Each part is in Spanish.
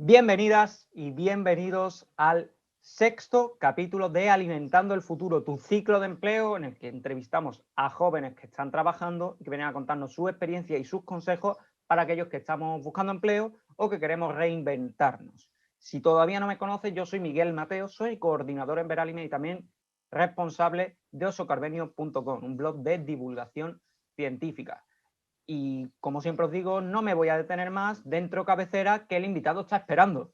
Bienvenidas y bienvenidos al sexto capítulo de Alimentando el Futuro, tu ciclo de empleo en el que entrevistamos a jóvenes que están trabajando y que vienen a contarnos su experiencia y sus consejos para aquellos que estamos buscando empleo o que queremos reinventarnos. Si todavía no me conoces, yo soy Miguel Mateo, soy coordinador en Veralime y también responsable de osocarbenio.com, un blog de divulgación científica. Y como siempre os digo, no me voy a detener más dentro cabecera que el invitado está esperando.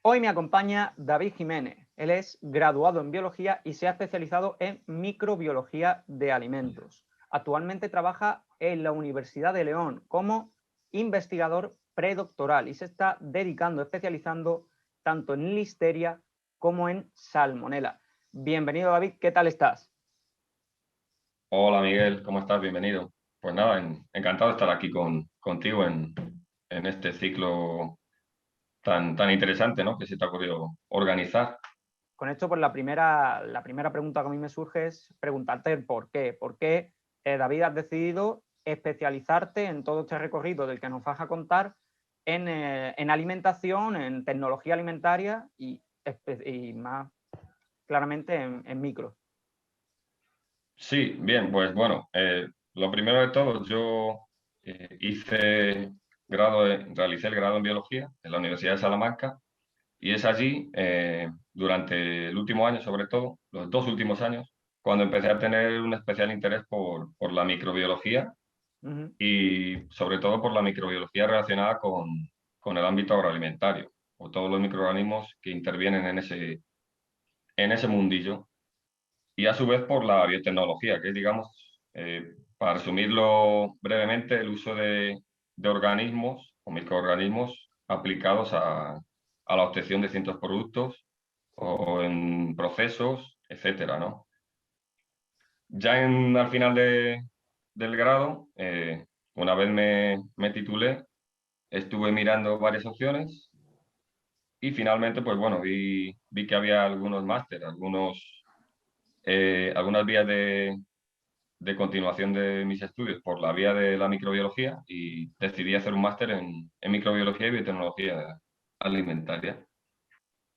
Hoy me acompaña David Jiménez. Él es graduado en biología y se ha especializado en microbiología de alimentos. Actualmente trabaja en la Universidad de León como investigador predoctoral y se está dedicando, especializando tanto en listeria como en salmonela. Bienvenido, David, ¿qué tal estás? Hola Miguel, ¿cómo estás? Bienvenido. Pues nada, encantado de estar aquí contigo en este ciclo tan interesante, ¿no? Que se te ha ocurrido organizar. Con esto, pues la primera pregunta que a mí me surge es preguntarte el por qué. ¿Por qué, David, has decidido especializarte en todo este recorrido del que nos vas a contar en alimentación, en tecnología alimentaria y más claramente en micro? Sí, bien, pues bueno, lo primero de todo, yo realicé el grado en biología en la Universidad de Salamanca y es allí, durante el último año sobre todo, los 2 últimos años, cuando empecé a tener un especial interés por la microbiología y sobre todo por la microbiología relacionada con el ámbito agroalimentario o todos los microorganismos que intervienen en ese mundillo y a su vez por la biotecnología, que es, digamos, para resumirlo brevemente, el uso de organismos o microorganismos aplicados a la obtención de ciertos productos o en procesos, etcétera, ¿no? Ya al final del grado, una vez me titulé, estuve mirando varias opciones y finalmente, pues bueno, vi que había algunos máster, algunas vías de continuación de mis estudios por la vía de la microbiología y decidí hacer un máster en microbiología y biotecnología alimentaria.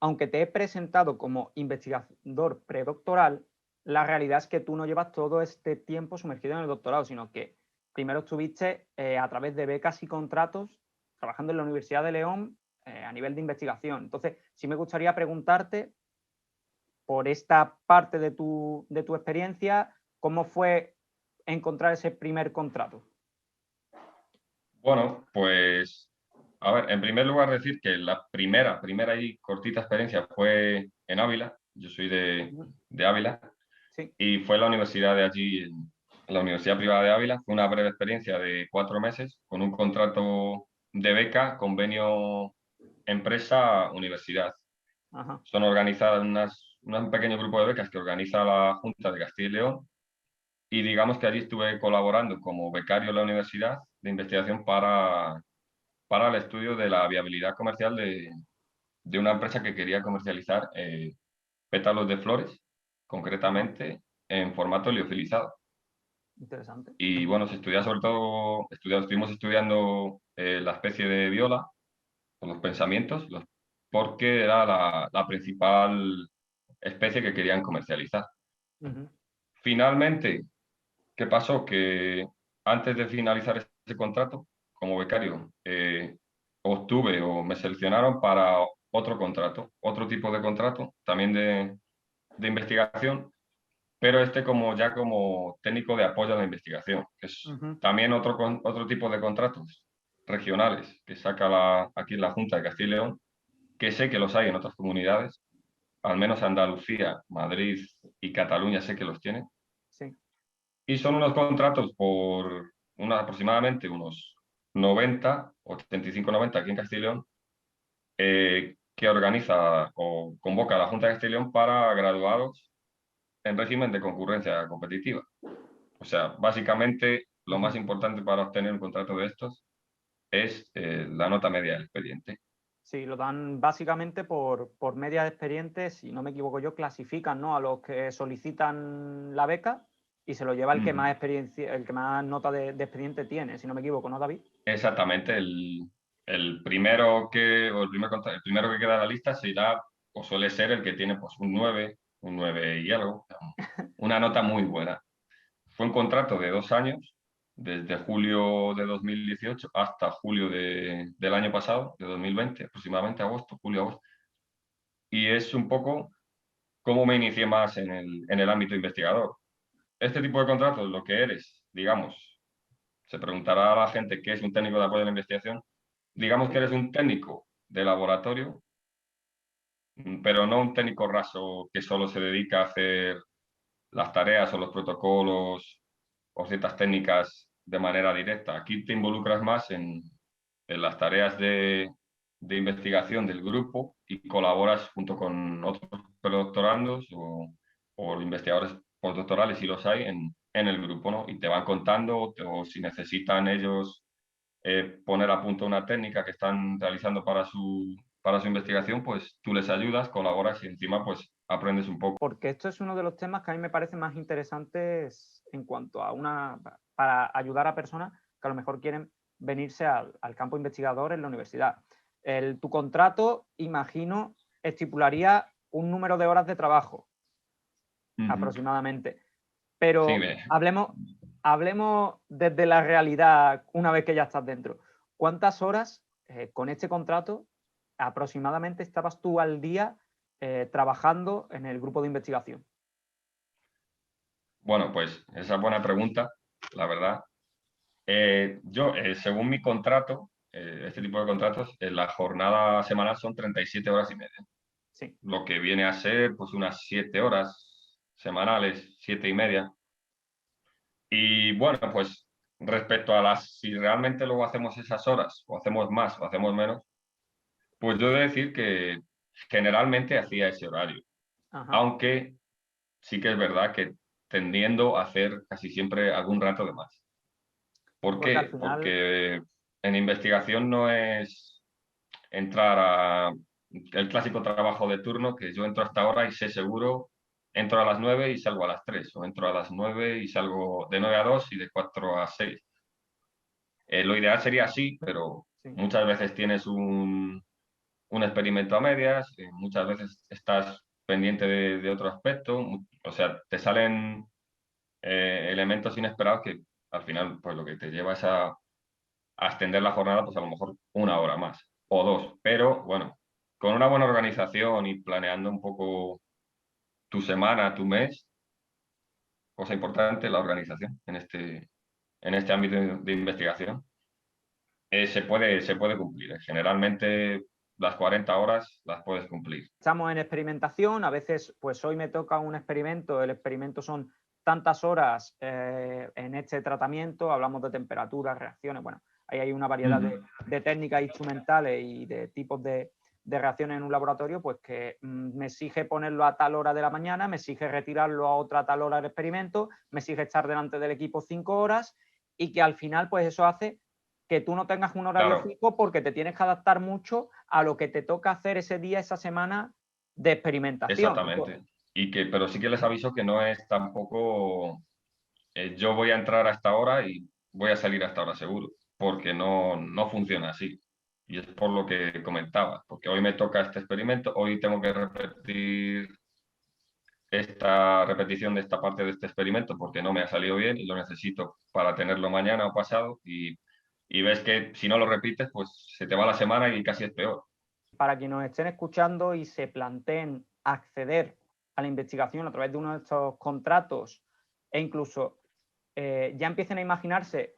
Aunque te he presentado como investigador predoctoral, la realidad es que tú no llevas todo este tiempo sumergido en el doctorado, sino que primero estuviste a través de becas y contratos trabajando en la Universidad de León a nivel de investigación. Entonces, sí me gustaría preguntarte por esta parte de tu experiencia, ¿cómo fue encontrar ese primer contrato? Bueno, pues, a ver, en primer lugar decir que la primera y cortita experiencia fue en Ávila. Yo soy de Ávila Sí. y fue en la universidad de allí, en la Universidad Privada de Ávila. Fue una breve experiencia de 4 meses con un contrato de beca, convenio empresa-universidad. Ajá. Son organizadas un pequeño grupo de becas que organiza la Junta de Castilla y León y digamos que allí estuve colaborando como becario en la universidad de investigación para el estudio de la viabilidad comercial de una empresa que quería comercializar pétalos de flores, Ajá. concretamente en formato liofilizado. Interesante. Y bueno, se estudia sobre todo, estuvimos estudiando la especie de viola, o los pensamientos, porque era la principal especie que querían comercializar. Uh-huh. Finalmente, ¿qué pasó? Que antes de finalizar ese contrato, como becario, obtuve o me seleccionaron para otro contrato, otro tipo de contrato, también de investigación, pero como técnico de apoyo a la investigación, que es Uh-huh. también otro tipo de contratos regionales que saca aquí la Junta de Castilla y León, que sé que los hay en otras comunidades, al menos Andalucía, Madrid y Cataluña sé que los tienen, Sí. y son unos contratos por aproximadamente unos 90, 85-90 aquí en Castilla y León, que organiza o convoca a la Junta de Castilla y León para graduados en régimen de concurrencia competitiva. O sea, básicamente lo más Uh-huh. importante para obtener un contrato de estos es la nota media del expediente. Sí, lo dan básicamente por media de expedientes, si no me equivoco yo, clasifican, ¿no?, a los que solicitan la beca y se lo lleva el que más experiencia, el que más nota de expediente tiene, si no me equivoco, ¿no, David? Exactamente, el primero que, o el primero que queda en la lista será, o suele ser el que tiene pues un 9 y algo, una nota muy buena. Fue un contrato de 2 años, desde julio de 2018 hasta julio del año pasado, de 2020, aproximadamente agosto, julio-agosto. Y es un poco cómo me inicié más en el ámbito investigador. Este tipo de contratos, lo que eres, digamos, se preguntará a la gente qué es un técnico de apoyo a la investigación. Digamos que eres un técnico de laboratorio, pero no un técnico raso que solo se dedica a hacer las tareas o los protocolos o ciertas técnicas de manera directa. Aquí te involucras más en las tareas de investigación del grupo y colaboras junto con otros predoctorandos o investigadores postdoctorales, si los hay, en el grupo, ¿no? Y te van contando o si necesitan ellos poner a punto una técnica que están realizando para su investigación, pues tú les ayudas, colaboras y encima pues aprendes un poco. Porque esto es uno de los temas que a mí me parece más interesantes en cuanto a para ayudar a personas que a lo mejor quieren venirse al campo investigador en la universidad. Tu contrato, imagino, estipularía un número de horas de trabajo aproximadamente. Sí, Pero hablemos desde la realidad una vez que ya estás dentro. ¿Cuántas horas con este contrato aproximadamente estabas tú al día trabajando en el grupo de investigación? bueno, pues esa es buena pregunta, la verdad. Yo, según mi contrato, este tipo de contratos, la jornada semanal son 37 horas y media. Sí. Lo que viene a ser pues unas 7 horas semanales, 7 y media. Y bueno, pues respecto a si realmente luego hacemos esas horas, o hacemos más, o hacemos menos, pues yo he de decir que generalmente hacía ese horario. Ajá. Aunque sí que es verdad que tendiendo a hacer casi siempre algún rato de más. ¿Por Porque al qué? final, Porque en investigación no es entrar a el clásico trabajo de turno, que yo entro hasta ahora y sé seguro, entro a las 9 y salgo a las 3, o entro a las 9 y salgo de 9 a 2 y de 4 a 6. Lo ideal sería así, pero sí. muchas veces tienes un experimento a medias, muchas veces estás pendiente de otro aspecto, o sea, te salen elementos inesperados que al final pues lo que te lleva es a extender la jornada pues a lo mejor 1 hora más o 2, pero bueno, con una buena organización y planeando un poco tu semana, tu mes, cosa importante, la organización en este ámbito de investigación, se puede cumplir. Generalmente las 40 horas las puedes cumplir. Estamos en experimentación, a veces, pues hoy me toca un experimento, el experimento son tantas horas en este tratamiento, hablamos de temperaturas, reacciones, bueno, ahí hay una variedad de técnicas instrumentales y de tipos de reacciones en un laboratorio, pues que me exige ponerlo a tal hora de la mañana, me exige retirarlo a otra tal hora del experimento, me exige estar delante del equipo 5 horas y que al final, pues eso hace que tú no tengas un horario Claro, fijo porque te tienes que adaptar mucho a lo que te toca hacer ese día, esa semana de experimentación. exactamente. Pero sí que les aviso que no es tampoco yo voy a entrar a esta hora y voy a salir a esta hora seguro, porque no funciona así. Y es por lo que comentaba, porque hoy me toca este experimento, hoy tengo que repetir esta repetición de esta parte de este experimento porque no me ha salido bien y lo necesito para tenerlo mañana o pasado y ves que si no lo repites, pues se te va la semana y casi es peor. Para quienes nos estén escuchando y se planteen acceder a la investigación a través de uno de estos contratos e incluso ya empiecen a imaginarse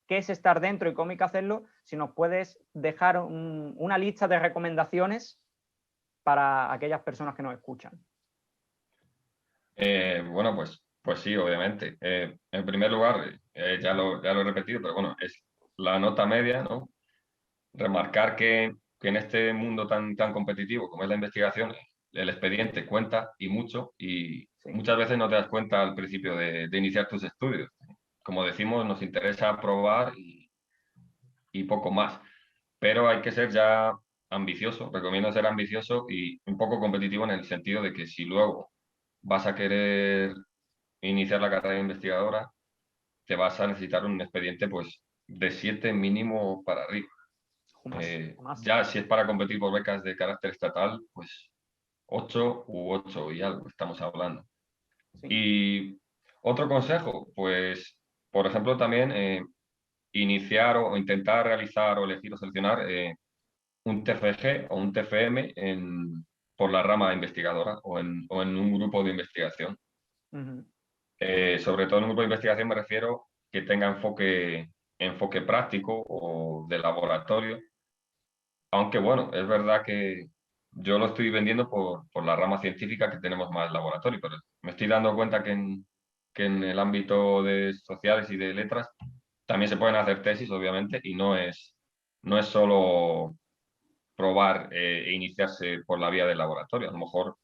qué es estar dentro y cómo hay que hacerlo, si nos puedes dejar una lista de recomendaciones para aquellas personas que nos escuchan. Bueno, pues sí, obviamente. En primer lugar, ya lo he repetido, pero bueno, es la nota media, ¿no? Remarcar que en este mundo tan competitivo como es la investigación, el expediente cuenta y mucho, y Sí. muchas veces no te das cuenta al principio de iniciar tus estudios. Como decimos, nos interesa probar y poco más. Pero hay que ser ya ambicioso, recomiendo ser ambicioso y un poco competitivo en el sentido de que si luego vas a querer iniciar la carrera de investigadora, te vas a necesitar un expediente pues de 7 mínimo para arriba. O más, o más. Ya si es para competir por becas de carácter estatal, pues 8 u 8 y algo estamos hablando. Sí. Y otro consejo, pues, por ejemplo, también iniciar o intentar realizar o elegir o seleccionar un TFG o un TFM por la rama investigadora o en un grupo de investigación. Ujú. Sobre todo en un grupo de investigación me refiero que tenga enfoque práctico o de laboratorio. Aunque bueno, es verdad que yo lo estoy vendiendo por la rama científica que tenemos más laboratorio, pero me estoy dando cuenta que en el ámbito de sociales y de letras también se pueden hacer tesis, obviamente, y no es solo probar e iniciarse por la vía del laboratorio. A lo mejor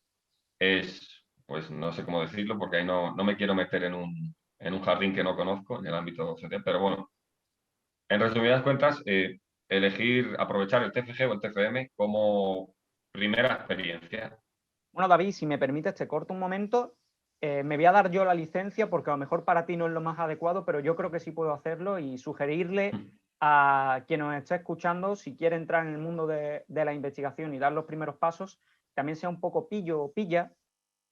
es, pues no sé cómo decirlo, porque ahí no me quiero meter en un jardín que no conozco, en el ámbito social, pero bueno, en resumidas cuentas, aprovechar el TFG o el TFM como primera experiencia. Bueno, David, si me permites, te corto un momento. Me voy a dar yo la licencia porque a lo mejor para ti no es lo más adecuado, pero yo creo que sí puedo hacerlo y sugerirle a quien nos esté escuchando, si quiere entrar en el mundo de la investigación y dar los primeros pasos, también sea un poco pillo o pilla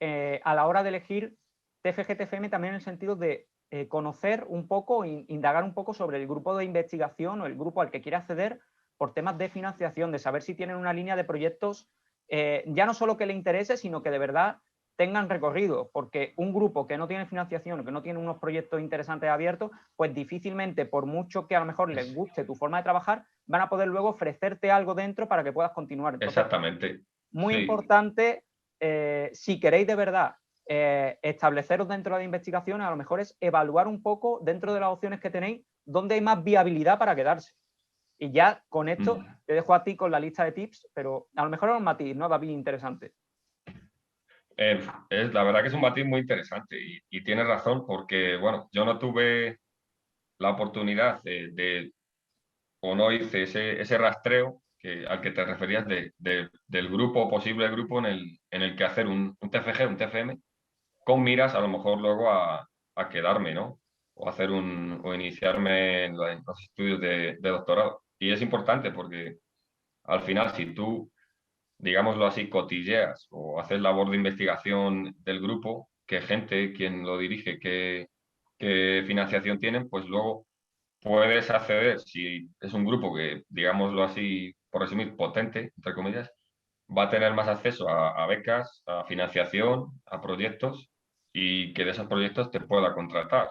a la hora de elegir TFG, TFM, también en el sentido de conocer un poco, indagar un poco sobre el grupo de investigación o el grupo al que quiere acceder por temas de financiación, de saber si tienen una línea de proyectos ya no solo que le interese, sino que de verdad tengan recorrido, porque un grupo que no tiene financiación, que no tiene unos proyectos interesantes abiertos, pues difícilmente, por mucho que a lo mejor les guste tu forma de trabajar, van a poder luego ofrecerte algo dentro para que puedas continuar. Entonces, Exactamente. muy Sí, importante, si queréis de verdad estableceros dentro de la investigación, a lo mejor es evaluar un poco dentro de las opciones que tenéis dónde hay más viabilidad para quedarse. Y ya con esto te dejo a ti con la lista de tips, pero a lo mejor es un matiz, ¿no, David? Interesante. La verdad que es un matiz muy interesante y tienes razón porque, bueno, yo no tuve la oportunidad o no hice ese rastreo al que te referías del grupo, posible grupo en el que hacer un TFG, un TFM, con miras a lo mejor luego a quedarme, ¿no? O hacer o iniciarme en los estudios de doctorado. Y es importante porque al final, si tú, digámoslo así, cotilleas o haces labor de investigación del grupo, qué gente, quién lo dirige, qué financiación tienen, pues luego puedes acceder, si es un grupo que, digámoslo así, por resumir, potente, entre comillas, va a tener más acceso a becas, a financiación, a proyectos y que de esos proyectos te pueda contratar.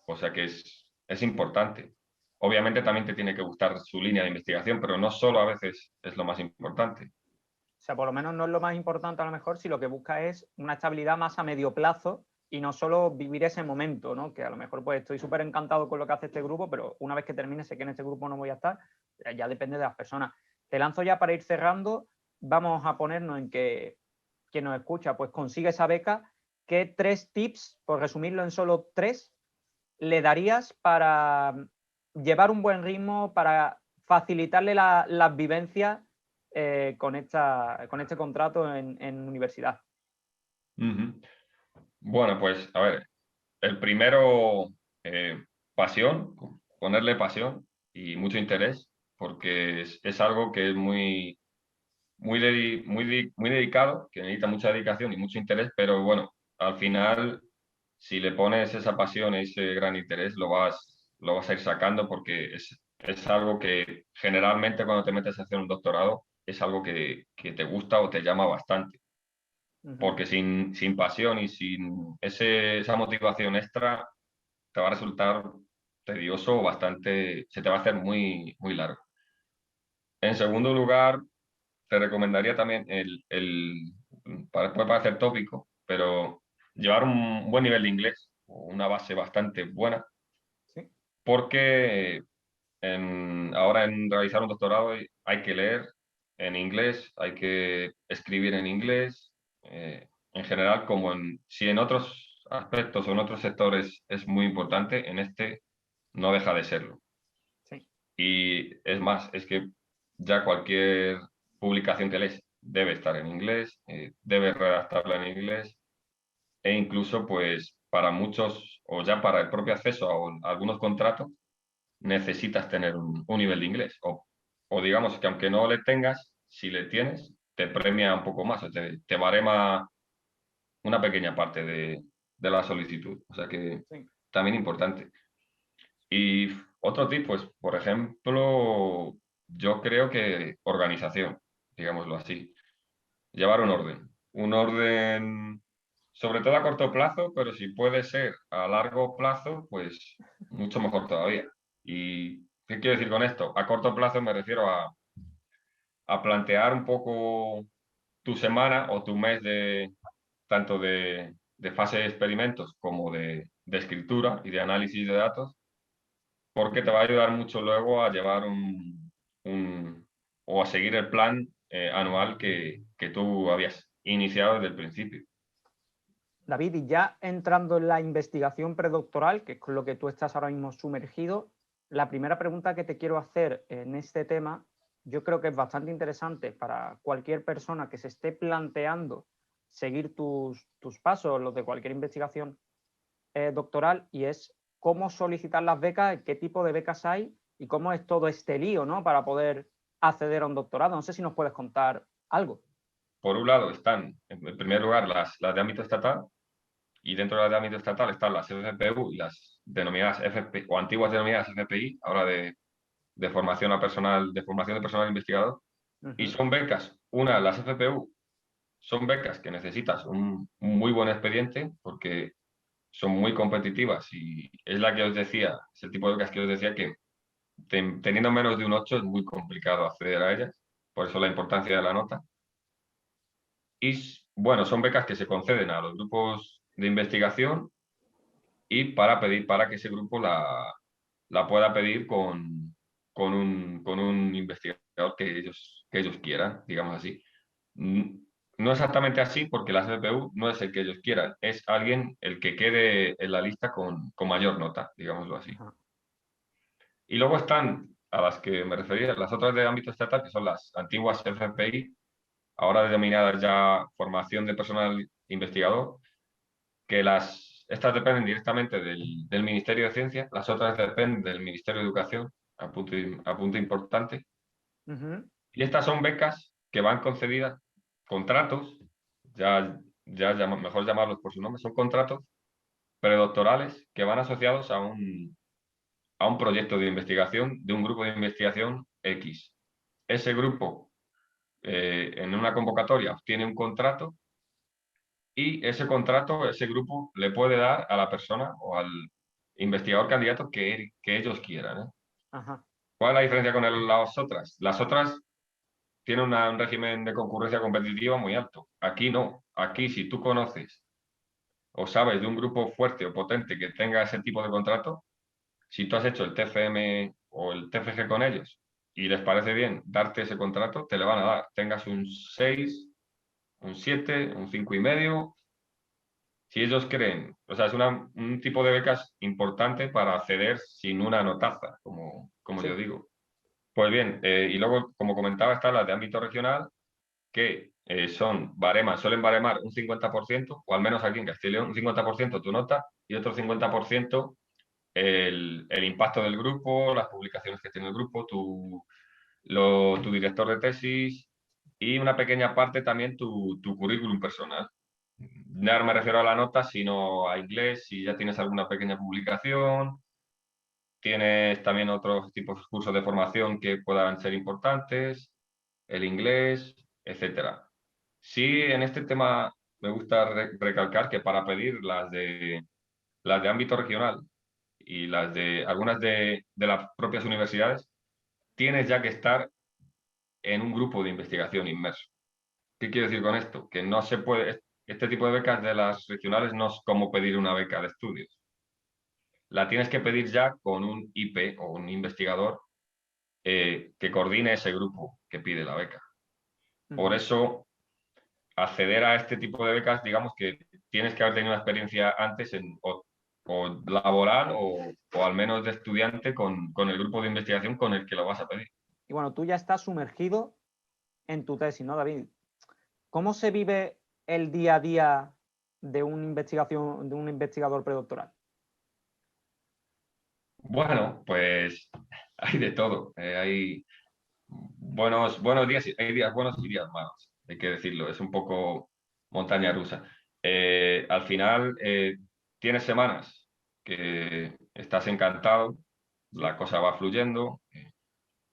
O sea que es importante. Obviamente también te tiene que gustar su línea de investigación, pero no solo a veces es lo más importante. O sea, por lo menos no es lo más importante a lo mejor si lo que busca es una estabilidad más a medio plazo y no solo vivir ese momento, ¿no? Que a lo mejor pues estoy súper encantado con lo que hace este grupo, pero una vez que termine sé que en este grupo no voy a estar, ya depende de las personas. Te lanzo ya para ir cerrando, vamos a ponernos en que quien nos escucha pues consigue esa beca. ¿Qué 3 tips, por resumirlo en solo 3, le darías para llevar un buen ritmo, para facilitarle las vivencias con este contrato en universidad? Ujú. Bueno, pues a ver, el primero, pasión, ponerle pasión y mucho interés, porque es algo que es muy dedicado, que necesita mucha dedicación y mucho interés, pero bueno, al final, si le pones esa pasión, ese gran interés, lo vas a ir sacando porque es algo que generalmente cuando te metes a hacer un doctorado es algo que te gusta o te llama bastante, Uh-huh. porque sin pasión y sin esa motivación extra, te va a resultar tedioso o bastante, se te va a hacer muy largo. En segundo lugar, te recomendaría también puede parecer tópico, pero llevar un buen nivel de inglés, o una base bastante buena, Sí. porque ahora en realizar un doctorado hay que leer en inglés, hay que escribir en inglés, en general, si en otros aspectos o en otros sectores es muy importante, en este no deja de serlo. Sí. Y es más, es que ya cualquier publicación que lees debe estar en inglés, debe redactarla en inglés, e incluso pues para muchos o ya para el propio acceso a algunos contratos necesitas tener un nivel de inglés. O digamos que aunque no le tengas, si le tienes, te premia un poco más, o te barema una pequeña parte de la solicitud. O sea que Sí. también importante. Y otro tip, pues, por ejemplo, yo creo que organización, digámoslo así. Llevar un orden. Un orden, sobre todo a corto plazo, pero si puede ser a largo plazo, pues mucho mejor todavía. ¿Y qué quiero decir con esto? A corto plazo me refiero a plantear un poco tu semana o tu mes de tanto de fase de experimentos como de escritura y de análisis de datos, porque te va a ayudar mucho luego a llevar o a seguir el plan anual que tú habías iniciado desde el principio. David, y ya entrando en la investigación predoctoral, que es con lo que tú estás ahora mismo sumergido, la primera pregunta que te quiero hacer en este tema, yo creo que es bastante interesante para cualquier persona que se esté planteando seguir tus pasos, los de cualquier investigación doctoral, y es cómo solicitar las becas, qué tipo de becas hay y cómo es todo este lío, ¿no? Para poder acceder a un doctorado. No sé si nos puedes contar algo. Por un lado están, en primer lugar, las de ámbito estatal, y dentro de las de ámbito estatal están las FPU y las denominadas FP, o antiguas denominadas FPI, ahora de formación a personal, de formación de personal investigador, y Ujú. son becas. Una, las FPU, son becas que necesitas un muy buen expediente porque son muy competitivas y es la que os decía, es el tipo de becas que os decía que teniendo menos de un 8 es muy complicado acceder a ellas, por eso la importancia de la nota. Y bueno, son becas que se conceden a los grupos de investigación y para que ese grupo la pueda pedir con un investigador que ellos quieran, digamos así. Mm, No exactamente así, porque la CPU no es el que ellos quieran, es alguien el que quede en la lista con mayor nota, digámoslo así. Ajá. Y luego están a las que me refería, las otras de ámbito estatal, que son las antiguas FPI, ahora denominadas ya formación de personal investigador, que estas dependen directamente del Ministerio de Ciencia, las otras dependen del Ministerio de Educación, a punto importante. Ujú. Y estas son becas que van concedidas, contratos, mejor llamarlos por su nombre, son contratos predoctorales que van asociados a un proyecto de investigación de un grupo de investigación X. Ese grupo, en una convocatoria, obtiene un contrato y ese contrato, ese grupo, le puede dar a la persona o al investigador candidato que ellos quieran, ¿eh? Ajá. ¿Cuál es la diferencia con las otras? Las otras tienen un régimen de concurrencia competitiva muy alto. Aquí no. Aquí, si tú conoces o sabes de un grupo fuerte o potente que tenga ese tipo de contrato, si tú has hecho el TFM o el TFG con ellos y les parece bien darte ese contrato, te le van a dar. Tengas un 6, un 7, un 5,5. Si ellos creen, o sea, es un tipo de becas importante para acceder sin una notaza, como yo Sí. digo. Pues bien, y luego, como comentaba, están las de ámbito regional, que suelen baremar un 50%, o al menos aquí en Castilla y León, un 50% tu nota y otro 50% el impacto del grupo, las publicaciones que tiene el grupo, tu director de tesis y una pequeña parte también tu currículum personal. Ya no me refiero a la nota, sino a inglés, si ya tienes alguna pequeña publicación, tienes también otros tipos de cursos de formación que puedan ser importantes, el inglés, etcétera. Sí, en este tema me gusta recalcar que para pedir las de ámbito regional y las de algunas de las propias universidades, tienes ya que estar en un grupo de investigación inmerso. ¿Qué quiero decir con esto? Que no se puede, este tipo de becas de las regionales no es como pedir una beca de estudios. La tienes que pedir ya con un IP o un investigador que coordine ese grupo que pide la beca. Por Ujú. eso, acceder a este tipo de becas, digamos que tienes que haber tenido una experiencia antes o laboral o al menos de estudiante con el grupo de investigación con el que lo vas a pedir. Y bueno, tú ya estás sumergido en tu tesis, ¿no, David? ¿Cómo se vive el día a día de una investigación, de un investigador predoctoral? Bueno, pues hay de todo. Hay buenos días, hay días buenos y días malos, hay que decirlo. Es un poco montaña rusa. Al final, tienes semanas que estás encantado, la cosa va fluyendo,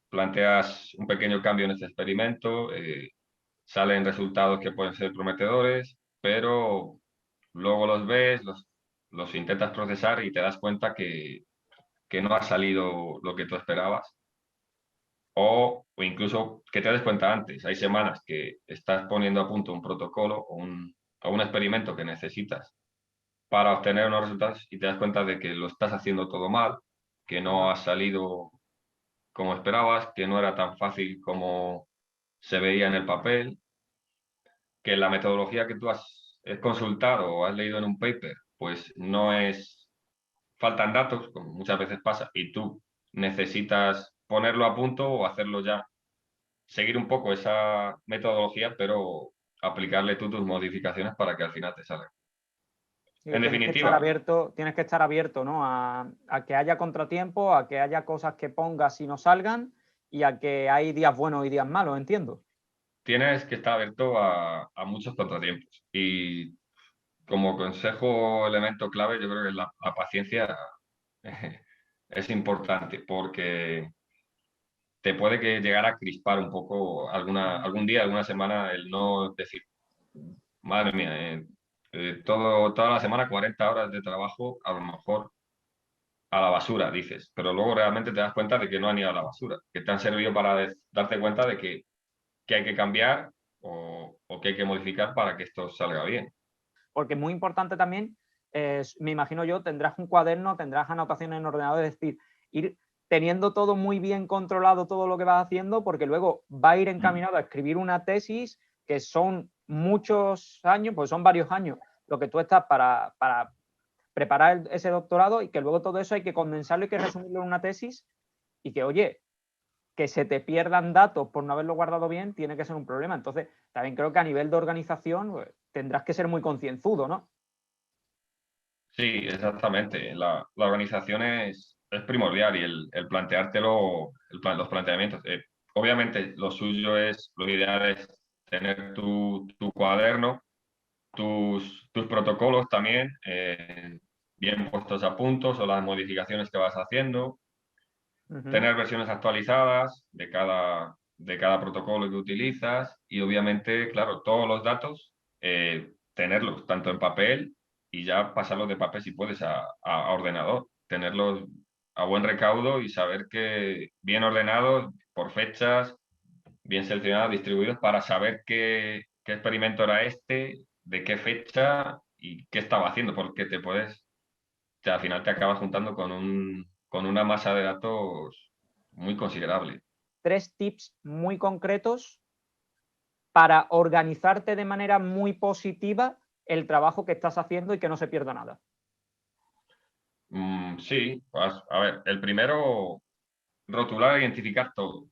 planteas un pequeño cambio en este experimento, salen resultados que pueden ser prometedores, pero luego los ves, los intentas procesar y te das cuenta que no ha salido lo que tú esperabas. O incluso que te des cuenta antes. Hay semanas que estás poniendo a punto un protocolo o un experimento que necesitas para obtener unos resultados y te das cuenta de que lo estás haciendo todo mal, que no ha salido como esperabas, que no era tan fácil como se veía en el papel, que la metodología que tú has consultado o has leído en un paper, pues no es, faltan datos, como muchas veces pasa, y tú necesitas ponerlo a punto o hacerlo ya, seguir un poco esa metodología, pero aplicarle tú tus modificaciones para que al final te salga. Digo, En definitiva, tienes que estar abierto, ¿no? A que haya contratiempo, a que haya cosas que pongas y no salgan, y a que hay días buenos y días malos, entiendo. tienes que estar abierto a muchos contratiempos. Y como consejo, elemento clave, yo creo que la paciencia es importante porque te puede que llegar a crispar un poco algún día, alguna semana, el no decir, madre mía, toda la semana 40 horas de trabajo, a lo mejor a la basura, dices, pero luego realmente te das cuenta de que no han ido a la basura, que te han servido para darte cuenta de que hay que cambiar o que hay que modificar para que esto salga bien. Porque es muy importante también, me imagino yo, tendrás un cuaderno, tendrás anotaciones en ordenador, es decir, ir teniendo todo muy bien controlado, todo lo que vas haciendo, porque luego va a ir encaminado a escribir una tesis que son muchos años, pues son varios años, lo que tú estás para preparar ese doctorado, y que luego todo eso hay que condensarlo y que resumirlo en una tesis, y que, oye, que se te pierdan datos por no haberlo guardado bien tiene que ser un problema. Entonces, también creo que a nivel de organización, pues, tendrás que ser muy concienzudo, ¿no? Sí, exactamente. La organización es primordial y el planteártelo, los planteamientos. Obviamente, lo ideal es tener tu cuaderno, tus protocolos también, bien puestos a puntos o las modificaciones que vas haciendo, tener versiones actualizadas de cada protocolo que utilizas y obviamente, claro, todos los datos, tenerlos tanto en papel y ya pasarlos de papel si puedes a ordenador, tenerlos a buen recaudo y saber que bien ordenados por fechas, bien seleccionados, distribuidos para saber qué experimento era este, de qué fecha y qué estaba haciendo, porque al final te acabas juntando con una masa de datos muy considerable. 3 tips muy concretos para organizarte de manera muy positiva el trabajo que estás haciendo y que no se pierda nada. Sí, pues, a ver, el primero, rotular e identificar todo.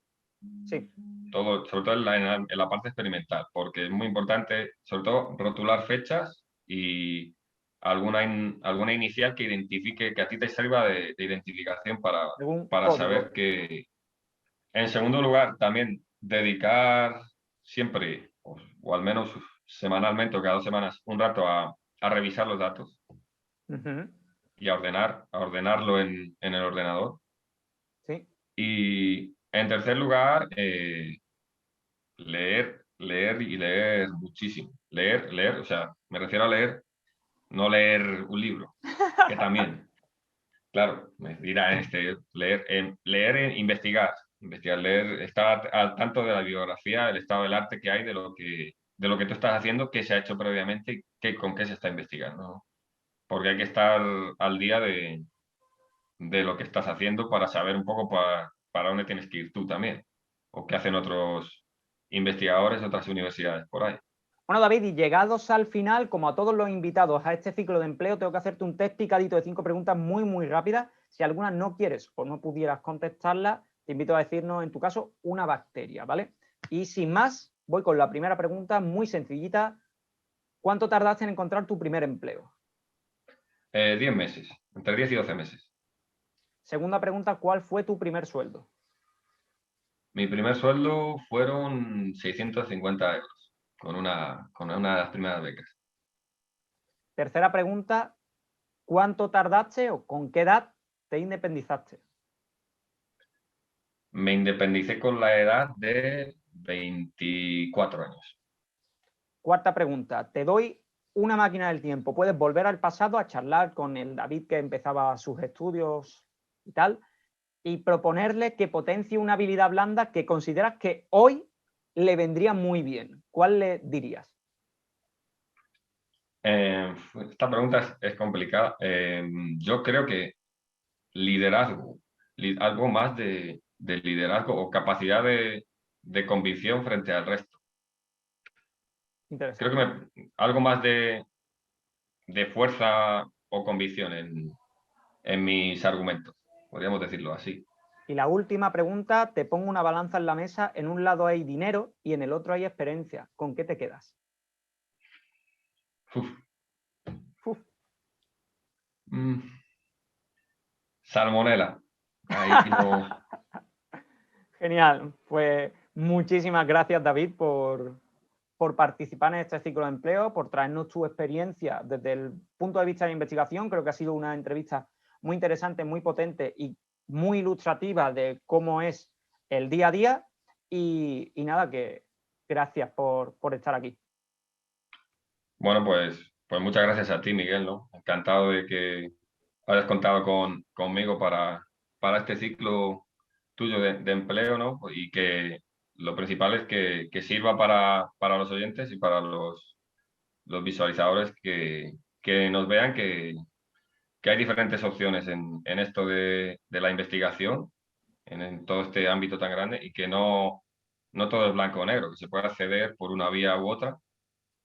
Sí. Todo, sobre todo en la parte experimental, porque es muy importante, sobre todo, rotular fechas y alguna inicial que identifique, que a ti te sirva de identificación Algún para código. saber que, en segundo lugar, también dedicar siempre, o al menos semanalmente o cada 2 semanas, un rato a revisar los datos y a ordenarlo en el ordenador. Sí. Y en tercer lugar, leer y leer muchísimo. Leer, o sea, me refiero a leer, no leer un libro, que también, claro, me dirá leer, investigar, leer, estar al tanto de la biografía, el estado del arte que hay, de lo que tú estás haciendo, qué se ha hecho previamente, con qué se está investigando, ¿no? Porque hay que estar al día de lo que estás haciendo para saber un poco para dónde tienes que ir tú también, o qué hacen otros investigadores, otras universidades por ahí. Bueno, David, y llegados al final, como a todos los invitados a este ciclo de empleo, tengo que hacerte un test picadito de 5 preguntas muy rápidas. Si alguna no quieres o no pudieras contestarla, te invito a decirnos, en tu caso, una bacteria, ¿vale? Y sin más, voy con la primera pregunta, muy sencillita. ¿Cuánto tardaste en encontrar tu primer empleo? 10 meses, entre 10 y 12 meses. Segunda pregunta, ¿cuál fue tu primer sueldo? Mi primer sueldo fueron 650 euros, con una de las primeras becas. Tercera pregunta, ¿cuánto tardaste o con qué edad te independizaste? Me independicé con la edad de 24 años. Cuarta pregunta, te doy una máquina del tiempo. Puedes volver al pasado a charlar con el David que empezaba sus estudios y tal, y proponerle que potencie una habilidad blanda que consideras que hoy le vendría muy bien. ¿Cuál le dirías? Esta pregunta es complicada. Yo creo que liderazgo, algo más de liderazgo o capacidad de convicción frente al resto. Creo Interesante. que algo más de fuerza o convicción en mis argumentos, podríamos decirlo así. Y la última pregunta, te pongo una balanza en la mesa, en un lado hay dinero y en el otro hay experiencia. ¿Con qué te quedas? Uf. Uf. Salmonela. Ahí no. Genial. Pues muchísimas gracias, David, por participar en este ciclo de empleo, por traernos tu experiencia desde el punto de vista de la investigación. Creo que ha sido una entrevista muy interesante, muy potente y muy ilustrativa de cómo es el día a día. Y nada, que gracias por estar aquí. Bueno, pues muchas gracias a ti, Miguel, ¿no? Encantado de que hayas contado conmigo para este ciclo tuyo de empleo, ¿no? Y que lo principal es que sirva para los oyentes y para los visualizadores que nos vean que hay diferentes opciones en esto de la investigación, en todo este ámbito tan grande, y que no todo es blanco o negro, que se puede acceder por una vía u otra,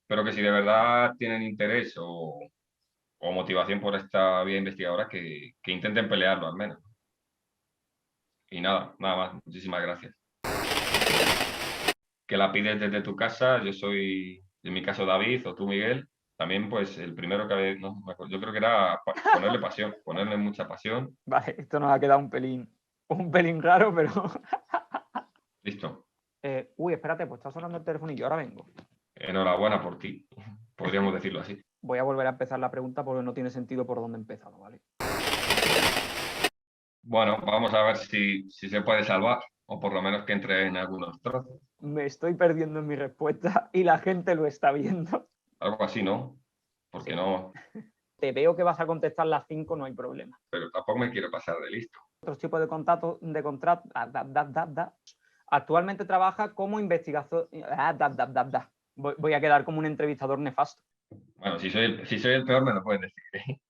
pero que si de verdad tienen interés o motivación por esta vía investigadora, que intenten pelearlo al menos. Y nada más. Muchísimas gracias. Que la pides desde tu casa, yo soy, en mi caso, David, o tú, Miguel. También, pues, el primero que, no, yo creo que era ponerle pasión, ponerle mucha pasión. Vale, esto nos ha quedado un pelín raro, pero... Listo. Uy, espérate, pues está sonando el teléfono y yo ahora vengo. Enhorabuena por ti, podríamos decirlo así. Voy a volver a empezar la pregunta porque no tiene sentido por dónde he empezado, ¿vale? Bueno, vamos a ver si se puede salvar, o por lo menos que entre en algunos trozos. Me estoy perdiendo en mi respuesta y la gente lo está viendo. Algo así, ¿no? Porque Sí. no, Te veo que vas a contestar las 5, no hay problema. pero tampoco me quiero pasar de listo. Otros tipos de contrato. Actualmente trabaja como investigador. Voy a quedar como un entrevistador nefasto. Bueno, si soy el peor, me lo puedes decir.